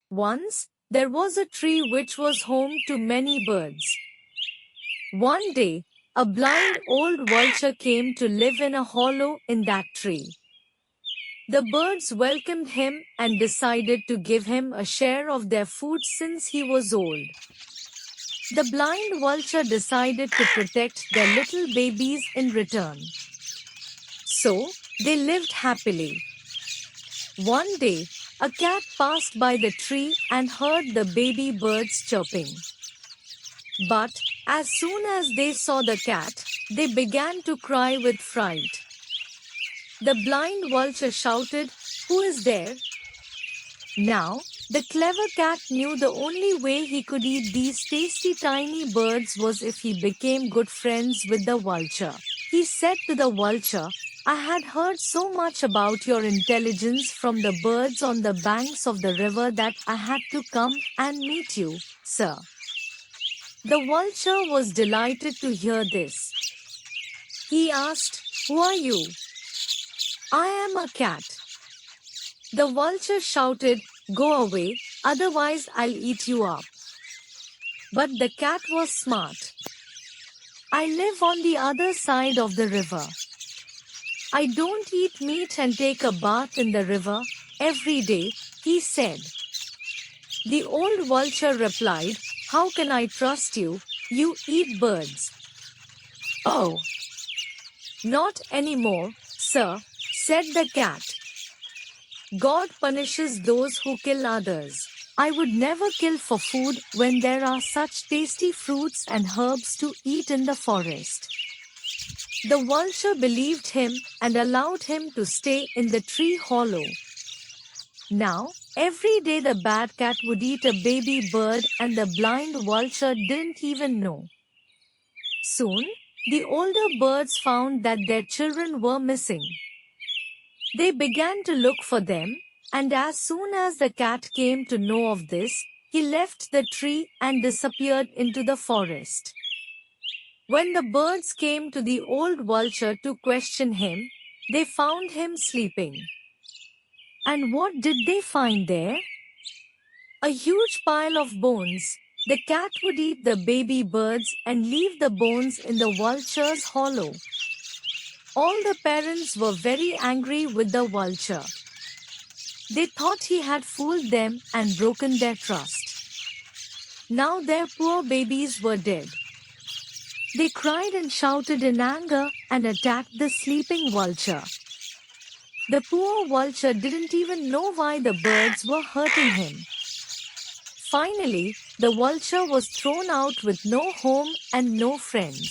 Once, there was a tree which was home to many birds. One day, a blind old vulture came to live in a hollow in that tree. The birds welcomed him and decided to give him a share of their food since he was old. The blind vulture decided to protect their little babies in return. So, they lived happily. One day, a cat passed by the tree and heard the baby birds chirping. But, as soon as they saw the cat, they began to cry with fright. The blind vulture shouted, "Who is there?" Now, the clever cat knew the only way he could eat these tasty tiny birds was if he became good friends with the vulture. He said to the vulture, "I had heard so much about your intelligence from the birds on the banks of the river that I had to come and meet you, sir." The vulture was delighted to hear this. He asked, "Who are you?" "I am a cat." The vulture shouted, "Go away, otherwise I'll eat you up." But the cat was smart. "I live on the other side of the river. I don't eat meat and take a bath in the river every day," he said. The old vulture replied, "How can I trust you? You eat birds." "Oh, not anymore, sir," said the cat. "God punishes those who kill others. I would never kill for food when there are such tasty fruits and herbs to eat in the forest." The vulture believed him and allowed him to stay in the tree hollow. Now, every day the bad cat would eat a baby bird and the blind vulture didn't even know. Soon, the older birds found that their children were missing. They began to look for them, and as soon as the cat came to know of this, he left the tree and disappeared into the forest. When the birds came to the old vulture to question him, they found him sleeping. And what did they find there? A huge pile of bones. The cat would eat the baby birds and leave the bones in the vulture's hollow. All the parents were very angry with the vulture. They thought he had fooled them and broken their trust. Now their poor babies were dead. They cried and shouted in anger and attacked the sleeping vulture. The poor vulture didn't even know why the birds were hurting him. Finally, the vulture was thrown out with no home and no friends.